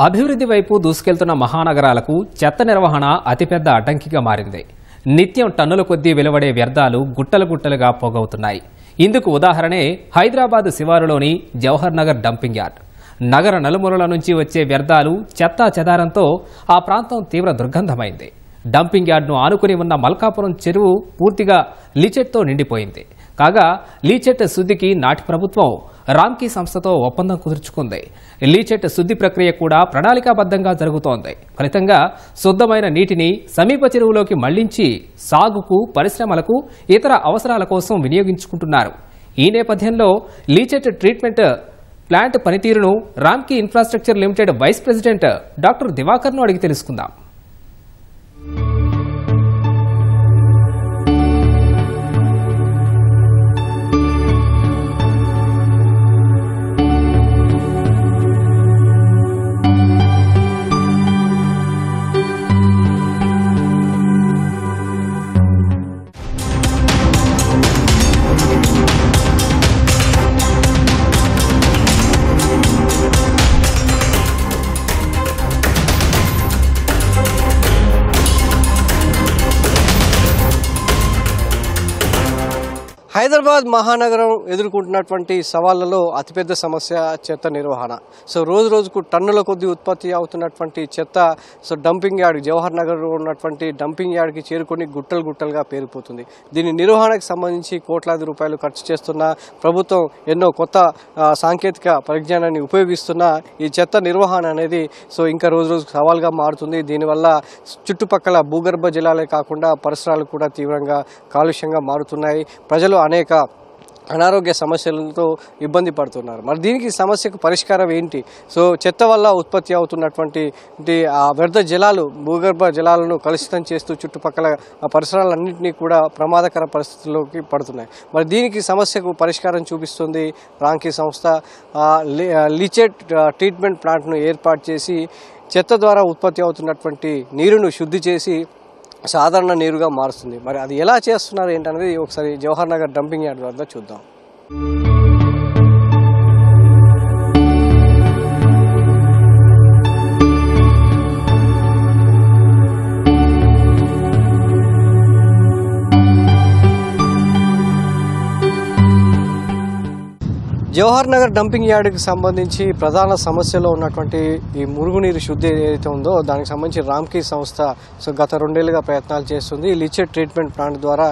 అభివృద్ధి వైపు దూసుకెళ్తున్న మహానగరాలకు చెత్త నిర్వహణ అతిపెద్ద అడ్డంకిగా మారింది. నిత్యం టన్నుల కొద్దీ వెలువడే వ్యర్థాలు గుట్టలు గుట్టలుగా పోగవుతున్నాయి. ఇందుకు ఉదాహరణే హైదరాబాద్ శివారులోని జవహర్ నగర్ డంపింగ్ యార్డ్. నగర నలుమూలల నుంచి వచ్చే వ్యర్థాలు చెత్తా చెదారంతో ఆ ప్రాంతం తీవ్ర దుర్గంధమైంది. డంపింగ్ యార్డ్ను ఆనుకుని ఉన్న మల్కాపురం చెరువు పూర్తిగా లీచెట్తో నిండిపోయింది. కాగా లీచెట్ శుద్ధికి నాటి ప్రభుత్వం రామ్కీ సంస్థతో ఒప్పందం కుదుర్చుకుంది. లీచెట్ శుద్ధి ప్రక్రియ కూడా ప్రణాళికాబద్ధంగా జరుగుతోంది. ఫలితంగా శుద్ధమైన నీటిని సమీప చెరువులోకి మళ్లించి సాగుకు, పరిశ్రమలకు, ఇతర అవసరాల కోసం వినియోగించుకుంటున్నారు. ఈ నేపథ్యంలో లీచెట్ ట్రీట్మెంట్ ప్లాంట్ పనితీరును Ramky infrastructure limited vice president doctor దివాకర్ను అడిగి తెలుసుకుందాం. హైదరాబాద్ మహానగరం ఎదుర్కొంటున్నటువంటి సవాళ్లలో అతిపెద్ద సమస్య చెత్త నిర్వహణ. రోజు రోజుకు టన్నుల కొద్దీ ఉత్పత్తి అవుతున్నటువంటి చెత్త డంపింగ్ యార్డ్, జవహర్ నగర్లో ఉన్నటువంటి డంపింగ్ యార్డ్కి చేరుకొని గుట్టలు గుట్టలుగా పేరుకుపోతుంది. దీని నిర్వహణకు సంబంధించి కోట్లాది రూపాయలు ఖర్చు చేస్తున్న ప్రభుత్వం ఎన్నో కొత్త సాంకేతిక పరిజ్ఞానాన్ని ఉపయోగిస్తున్న ఈ చెత్త నిర్వహణ అనేది ఇంకా రోజు రోజుకు సవాల్గా మారుతుంది. దీనివల్ల చుట్టుపక్కల భూగర్భ జలాలే కాకుండా పరిసరాలు కూడా తీవ్రంగా కాలుష్యంగా మారుతున్నాయి. ప్రజలు అనేక అనారోగ్య సమస్యలతో ఇబ్బంది పడుతున్నారు. మరి దీనికి సమస్యకు పరిష్కారం ఏంటి? చెత్త వల్ల ఉత్పత్తి అవుతున్నటువంటి ఆ వ్యర్థ జలాలు భూగర్భ జలాలను కలుషితం చేస్తూ చుట్టుపక్కల పరిసరాలన్నింటినీ కూడా ప్రమాదకర పరిస్థితుల్లోకి పడుతున్నాయి. మరి దీనికి సమస్యకు పరిష్కారం చూపిస్తుంది రామ్కీ సంస్థ. లీచెట్ ట్రీట్మెంట్ ప్లాంట్ను ఏర్పాటు చేసి చెత్త ద్వారా ఉత్పత్తి అవుతున్నటువంటి నీరును శుద్ధి చేసి సాధారణ నీరుగా మారుస్తుంది. మరి అది ఎలా చేస్తున్నారు ఏంటనేది ఒకసారి జవహర్ నగర్ డంపింగ్ యార్డ్ వద్ద చూద్దాం. జవహర్ నగర్ డంపింగ్ యార్డ్కి సంబంధించి ప్రధాన సమస్యలో ఉన్నటువంటి ఈ మురుగునీరు శుద్ధి ఏదైతే ఉందో దానికి సంబంధించి రామ్కీ సంస్థ గత 2 ఏళ్లుగా ప్రయత్నాలు చేస్తుంది. లీచెట్ ట్రీట్మెంట్ ప్లాంట్ ద్వారా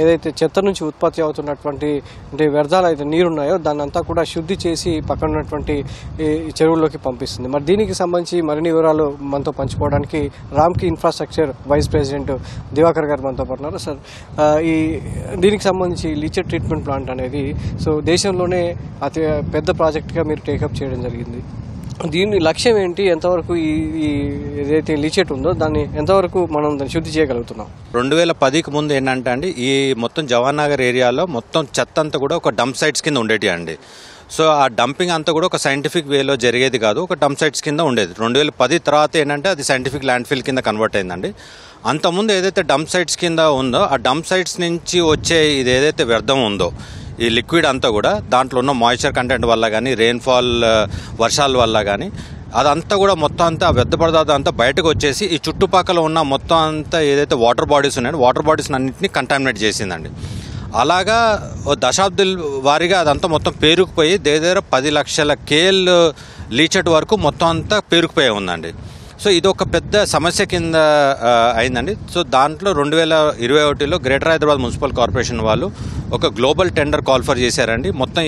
ఏదైతే చెత్త నుంచి ఉత్పత్తి అవుతున్నటువంటి వ్యర్థాలు అయితే నీరున్నాయో దాన్ని అంతా కూడా శుద్ధి చేసి పక్కన ఉన్నటువంటి చెరువుల్లోకి పంపిస్తుంది. మరి దీనికి సంబంధించి మరిన్ని వివరాలు మనతో పంచుకోవడానికి Ramky infrastructure vice president Diwakar garu మనతో పడుతున్నారు. సార్, ఈ దీనికి సంబంధించి లీచెట్ ట్రీట్మెంట్ ప్లాంట్ అనేది దేశంలోనే అతి పెద్ద ప్రాజెక్ట్గా మీరు టేకప్ చేయడం జరిగింది. దీని లక్ష్యం ఏంటి? ఎంతవరకు ఈ ఏదైతే లీచెట్ ఉందో దాన్ని ఎంతవరకు మనం దాన్ని శుద్ధి చేయగలుగుతున్నాం? 2010కి ముందు ఏంటంటే అండి, ఈ మొత్తం జవహర్ నగర్ ఏరియాలో మొత్తం చెత్త అంతా కూడా ఒక డంప్ సైట్స్ కింద ఉండేటి అండి. ఆ డంపింగ్ అంతా కూడా ఒక సైంటిఫిక్ వేలో జరిగేది కాదు, ఒక డంప్ సైట్స్ కింద ఉండేది. 2010 తర్వాత ఏంటంటే అది సైంటిఫిక్ ల్యాండ్ ఫిల్ కింద కన్వర్ట్ అయిందండి. అంతకుముందు ఏదైతే డంప్ సైట్స్ కింద ఉందో ఆ డంప్ సైట్స్ నుంచి వచ్చే ఇది ఏదైతే వ్యర్థం ఉందో ఈ లిక్విడ్ అంతా కూడా దాంట్లో ఉన్న మాయిశ్చర్ కంటెంట్ వల్ల కానీ, రెయిన్ఫాల్ వర్షాల వల్ల కానీ అదంతా కూడా మొత్తం అంతా వ్యర్థ పదార్థం అంతా బయటకు వచ్చేసి ఈ చుట్టుపక్కల ఉన్న మొత్తం అంతా ఏదైతే వాటర్ బాడీస్ ఉన్నాయో వాటర్ బాడీస్ అన్నింటినీ కంటామినేట్ చేసిందండి. అలాగా దశాబ్దాల వారీగా అదంతా మొత్తం పేరుకుపోయి దగ్గర 10 లక్షల కేల్ లీచెట్ వరకు మొత్తం అంతా పేరుకుపోయి ఉందండి. ఇది ఒక పెద్ద సమస్య కింద అయిందండి. దాంట్లో 2021లో గ్రేటర్ హైదరాబాద్ మున్సిపల్ కార్పొరేషన్ వాళ్ళు ఒక గ్లోబల్ టెండర్ కాల్ఫర్ చేశారండి. మొత్తం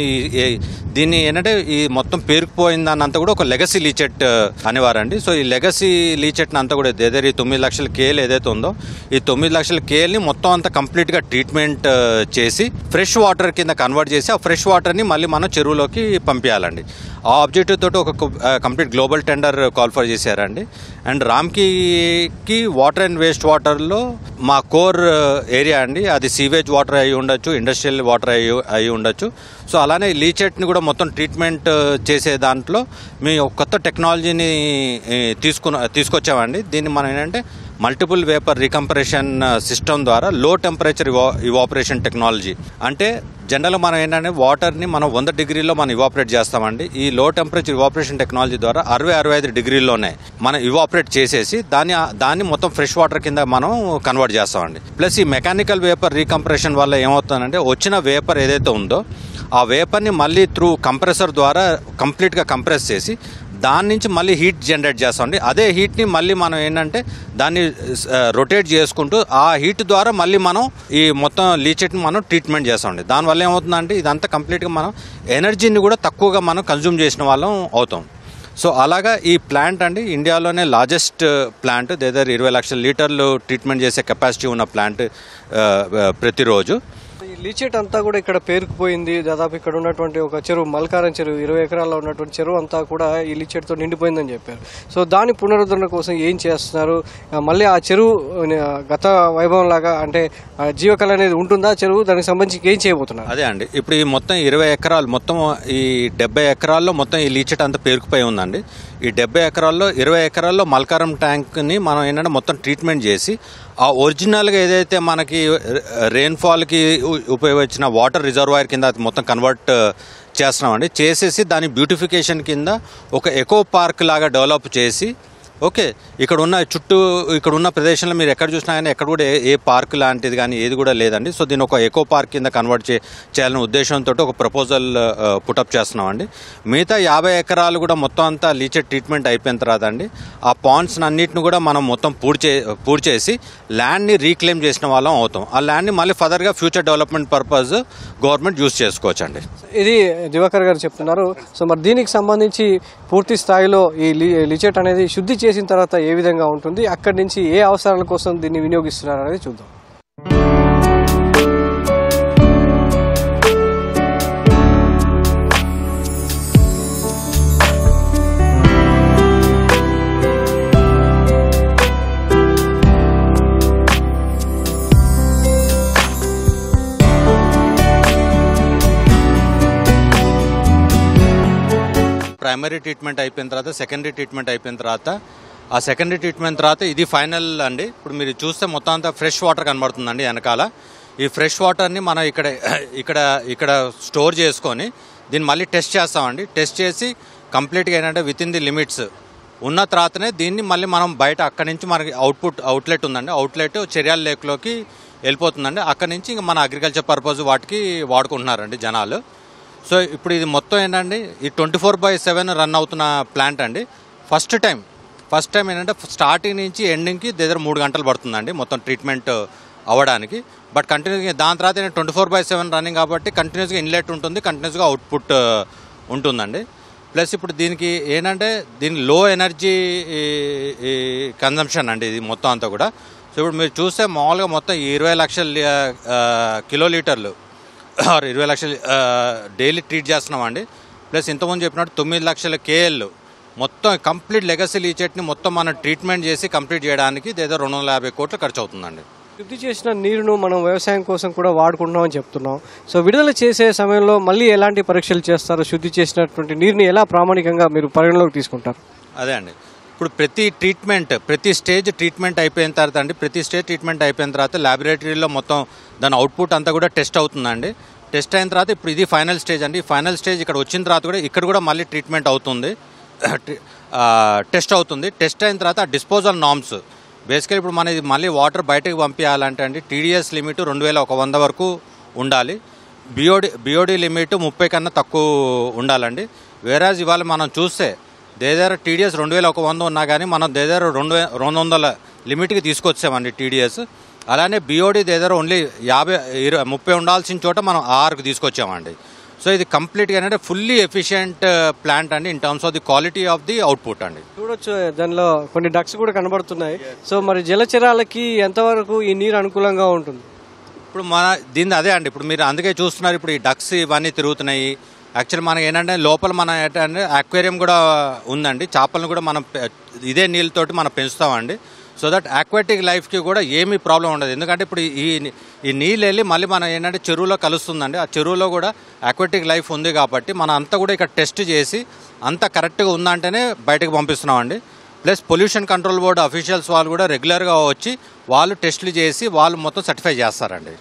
దీన్ని ఏంటంటే ఈ మొత్తం పేరుకుపోయిన దాన్ని అంతా కూడా ఒక లెగసీ లీచెట్ అనేవారండి. ఈ లెగసీ లీచెట్ని అంతా కూడా ఏదైతే 9 లక్షల కేల్ ఏదైతే ఉందో ఈ 9 లక్షల కేల్ని మొత్తం అంతా కంప్లీట్గా ట్రీట్మెంట్ చేసి ఫ్రెష్ వాటర్ కింద కన్వర్ట్ చేసి ఆ ఫ్రెష్ వాటర్ని మళ్ళీ మనం చెరువులోకి పంపించాలండి. ఆ ఆబ్జెక్టివ్ తోటి ఒక కంప్లీట్ గ్లోబల్ టెండర్ కాల్ఫర్ చేశారండి. అండ్ రామ్కీకి వాటర్ అండ్ వేస్ట్ వాటర్లో మా కోర్ ఏరియా అండి, అది సీవేజ్ వాటర్ అయి ఉండొచ్చు, ఇండస్ట్రియల్ వాటర్ అయి ఉండొచ్చు. అలానే లీచెట్ని కూడా మొత్తం ట్రీట్మెంట్ చేసే దాంట్లో మేము కొత్త టెక్నాలజీని తీసుకొచ్చామండి. దీన్ని మనం ఏంటంటే మల్టిపుల్ వేపర్ రీకంప్రెషన్ సిస్టమ్ ద్వారా లో టెంపరేచర్ ఇవాపరేషన్ టెక్నాలజీ. అంటే జనరల్గా మనం ఏంటంటే వాటర్ని మనం 100 డిగ్రీలో మనం ఇవాపరేట్ చేస్తామండి. ఈ లో టెంపరేచర్ ఇవాపరేషన్ టెక్నాలజీ ద్వారా 60-65 డిగ్రీల్లోనే మనం ఇవాపరేట్ చేసేసి దాన్ని మొత్తం ఫ్రెష్ వాటర్ కింద మనం కన్వర్ట్ చేస్తామండి. ప్లస్ ఈ మెకానికల్ వేపర్ రీకంప్రెషన్ వల్ల ఏమవుతుందంటే వచ్చిన వేపర్ ఏదైతే ఉందో ఆ వేపర్ని మళ్ళీ త్రూ కంప్రెసర్ ద్వారా కంప్లీట్గా కంప్రెస్ చేసి దాని నుంచి మళ్ళీ హీట్ జనరేట్ చేస్తామండి. అదే హీట్ని మళ్ళీ మనం ఏంటంటే దాన్ని రొటేట్ చేసుకుంటూ ఆ హీట్ ద్వారా మళ్ళీ మనం ఈ మొత్తం లీచెట్ని మనం ట్రీట్మెంట్ చేస్తామండి. దానివల్ల ఏమవుతుందంటే ఇదంతా కంప్లీట్గా మనం ఎనర్జీని కూడా తక్కువగా మనం కన్జ్యూమ్ చేసిన వాళ్ళం అవుతాం. సో అలాగా ఈ ప్లాంట్ అండి ఇండియాలోనే లార్జెస్ట్ ప్లాంట్. దగ్గర 20 లక్షల లీటర్లు ట్రీట్మెంట్ చేసే కెపాసిటీ ఉన్న ప్లాంట్ ప్రతిరోజు. ఈ లీచెట్ అంతా కూడా ఇక్కడ పేరుకుపోయింది. దాదాపు ఇక్కడ ఉన్నటువంటి ఒక చెరువు, మల్కారం చెరువు, 20 ఎకరాల్లో ఉన్నటువంటి చెరువు అంతా కూడా ఈ లీచెట్తో నిండిపోయిందని చెప్పారు. సో దాని పునరుద్ధరణ కోసం ఏం చేస్తున్నారు? మళ్ళీ ఆ చెరువు గత వైభవం లాగా అంటే జీవకళ అనేది ఉంటుందా చెరువు? దానికి సంబంధించి ఏం చేయబోతున్నారు? అదే అండి, ఇప్పుడు ఈ మొత్తం 20 ఎకరాలు మొత్తం ఈ 70 ఎకరాల్లో మొత్తం ఈ లీచెట్ అంతా పేరుకుపోయి ఉందండి. ఈ 70 ఎకరాల్లో 20 ఎకరాల్లో మల్కారం ట్యాంక్ని మనం ఏంటంటే మొత్తం ట్రీట్మెంట్ చేసి ఆ ఒరిజినల్గా ఏదైతే మనకి రెయిన్ఫాల్కి ఉపయోగించిన వాటర్ రిజర్వాయర్ కింద అది మొత్తం కన్వర్ట్ చేస్తున్నామండి. చేసేసి దాని బ్యూటిఫికేషన్ కింద ఒక ఎకో పార్క్ లాగా డెవలప్ చేసి ఓకే ఇక్కడ ఉన్న ప్రదేశంలో మీరు ఎక్కడ చూసినా కానీ ఎక్కడ కూడా ఏ పార్క్ లాంటిది కానీ ఏది కూడా లేదండి. సో దీన్ని ఒక ఎకో పార్క్ కింద కన్వర్ట్ చేయాలనే ఉద్దేశంతో ఒక ప్రపోజల్ పుటప్ చేస్తున్నామండి. మిగతా 50 ఎకరాలు కూడా మొత్తం అంతా లీచెట్ ట్రీట్మెంట్ అయిపోయిన తర్వాత అండి ఆ పాండ్స్ అన్నిటిని కూడా మనం మొత్తం పూర్తి చేసి ల్యాండ్ని రీక్లెయిమ్ చేసిన వాళ్ళం అవుతాం. ఆ ల్యాండ్ని మళ్ళీ ఫర్దర్గా future development purpose government use చేసుకోవచ్చు అండి. ఇది దివాకర్ గారు చెప్తున్నారు. సో మరి దీనికి సంబంధించి పూర్తి స్థాయిలో ఈ లీచెట్ అనేది శుద్ధి చేసిన తర్వాత ఏ విధంగా ఉంటుంది, అక్కడి నుంచి ఏ అవసరాల కోసం దీన్ని వినియోగిస్తున్నారు అనేది చూద్దాం. ప్రైమరీ ట్రీట్మెంట్ అయిపోయిన తర్వాత సెకండరీ ట్రీట్మెంట్ అయిపోయిన తర్వాత ఆ సెకండరీ ట్రీట్మెంట్ తర్వాత ఇది ఫైనల్ అండి. ఇప్పుడు మీరు చూస్తే మొత్తం అంతా ఫ్రెష్ వాటర్ కనబడుతుందండి వెనకాల. ఈ ఫ్రెష్ వాటర్ని మనం ఇక్కడ స్టోర్ చేసుకొని దీన్ని మళ్ళీ టెస్ట్ చేస్తామండి. టెస్ట్ చేసి కంప్లీట్గా ఏంటంటే విత్ ఇన్ ది లిమిట్స్ ఉన్న తర్వాతనే దీన్ని మళ్ళీ మనం బయట అక్కడి నుంచి మనకి అవుట్లెట్ ఉందండి. అవుట్లెట్ చెర్యాల లేక్లోకి వెళ్ళిపోతుందండి. అక్కడి నుంచి ఇంకా మన అగ్రికల్చర్ పర్పస్ వాటికి వాడుకుంటున్నారండి జనాలు. సో ఇప్పుడు ఇది మొత్తం ఏంటండి ఈ 24/7 రన్ అవుతున్న ప్లాంట్ అండి. ఫస్ట్ టైం ఏంటంటే స్టార్టింగ్ నుంచి ఎండింగ్కి దగ్గర 3 గంటలు పడుతుందండి మొత్తం ట్రీట్మెంట్ అవ్వడానికి. బట్ కంటిన్యూస్గా దాని తర్వాత 24/7 రన్నింగ్ కాబట్టి కంటిన్యూస్గా ఇన్లెట్ ఉంటుంది, కంటిన్యూస్గా అవుట్పుట్ ఉంటుందండి. ప్లస్ ఇప్పుడు దీనికి ఏంటంటే దీని లో ఎనర్జీ కన్జంప్షన్ అండి ఇది మొత్తం అంతా కూడా. సో ఇప్పుడు మీరు చూస్తే మామూలుగా మొత్తం 20 లక్షల కిలోలీటర్లు 20 లక్షలు డైలీ ట్రీట్ చేస్తున్నామండి. ప్లస్ ఇంతకుముందు చెప్పినట్టు 9 లక్షల కేఎల్ మొత్తం కంప్లీట్ లెగసీ లీచెట్ని మొత్తం మనం ట్రీట్మెంట్ చేసి కంప్లీట్ చేయడానికి ఏదో 250 కోట్లు ఖర్చు అవుతుందండి. శుద్ధి చేసిన నీరును మనం వ్యవసాయం కోసం కూడా వాడుకుంటున్నామని చెప్తున్నాం. సో విడుదల చేసే సమయంలో మళ్ళీ ఎలాంటి పరీక్షలు చేస్తారు? శుద్ధి చేసినటువంటి నీరుని ఎలా ప్రామాణికంగా మీరు పరిగణలోకి తీసుకుంటారు? అదే అండి, ఇప్పుడు ప్రతి స్టేజ్ ట్రీట్మెంట్ అయిపోయిన తర్వాత అండి ప్రతి స్టేజ్ ట్రీట్మెంట్ అయిపోయిన తర్వాత ల్యాబొరేటరీలో మొత్తం దాని అవుట్పుట్ అంతా కూడా టెస్ట్ అవుతుందండి. టెస్ట్ అయిన తర్వాత ఇప్పుడు ఇది ఫైనల్ స్టేజ్ అండి. ఫైనల్ స్టేజ్ ఇక్కడ వచ్చిన తర్వాత కూడా ఇక్కడ కూడా మళ్ళీ ట్రీట్మెంట్ అవుతుంది, టెస్ట్ అవుతుంది. టెస్ట్ అయిన తర్వాత డిస్పోజల్ నామ్స్ బేసికలీ ఇప్పుడు మన ఇది మళ్ళీ వాటర్ బయటకు పంపించాలంటే అండి టీడీఎస్ లిమిట్ 2100 వరకు ఉండాలి. బిఓడి లిమిట్ 30 కన్నా తక్కువ ఉండాలండి. వేరాజ్ ఇవాళ మనం చూస్తే దేదారు టీడీఎస్ 2100 ఉన్నా కానీ మనం దేదారు 200 లిమిట్కి తీసుకొచ్చామండి టీడీఎస్. అలానే బిఓడి దేదారు ఓన్లీ 30 ఉండాల్సిన చోట మనం 6కి తీసుకొచ్చామండి. సో ఇది కంప్లీట్గా ఏంటంటే ఫుల్లీ ఎఫిషియెంట్ ప్లాంట్ అండి in terms of the quality of the output అండి. చూడొచ్చు దానిలో కొన్ని డక్స్ కూడా కనబడుతున్నాయి. సో మరి జలచరాలకి ఎంతవరకు ఈ నీరు అనుకూలంగా ఉంటుంది? ఇప్పుడు దీన్ని అదే అండి, ఇప్పుడు మీరు అందుకే చూస్తున్నారు ఇప్పుడు ఈ డక్స్ ఇవన్నీ తిరుగుతున్నాయి. యాక్చువల్లీ మనకి ఏంటంటే లోపల మన ఏంటంటే అక్వేరియం కూడా ఉందండి. చేపలను కూడా మనం ఇదే నీళ్ళతోటి మనం పెంచుతామండి. సో దట్ ఆక్వాటిక్ లైఫ్కి కూడా ఏమీ ప్రాబ్లం ఉండదు. ఎందుకంటే ఇప్పుడు ఈ నీళ్ళు వెళ్ళి మళ్ళీ మనం ఏంటంటే చెరువులో కలుస్తుందండి. ఆ చెరువులో కూడా ఆక్వాటిక్ లైఫ్ ఉంది కాబట్టి మనం అంతా కూడా ఇక్కడ టెస్ట్ చేసి అంతా కరెక్ట్గా ఉందంటేనే బయటకు పంపిస్తున్నామండి. Plus pollution control board officials వాళ్ళు కూడా రెగ్యులర్గా వచ్చి వాళ్ళు టెస్టులు చేసి వాళ్ళు మొత్తం సర్టిఫై చేస్తారండి.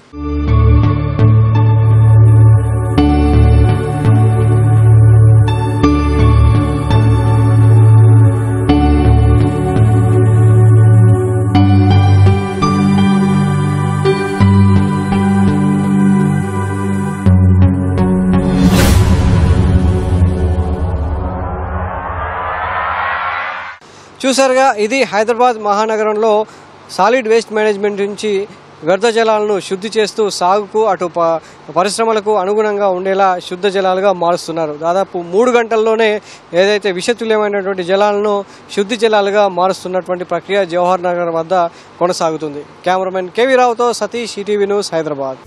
చూసారుగా, ఇది హైదరాబాద్ మహానగరంలో సాలిడ్ వేస్ట్ మేనేజ్మెంట్ నుంచి వ్యర్థ జలాలను శుద్ధి చేస్తూ సాగుకు అటు పరిశ్రమలకు అనుగుణంగా ఉండేలా శుద్ధ జలాలుగా మారుస్తున్నారు. దాదాపు 3 గంటల్లోనే ఏదైతే విషతుల్యమైనటువంటి జలాలను శుద్ధి జలాలుగా మారుస్తున్నటువంటి ప్రక్రియ జవహర్ నగర్ వద్ద కొనసాగుతుంది. కెమెరామెన్ కేవీ రావుతో సతీష్, ఈటీవీ న్యూస్, హైదరాబాద్.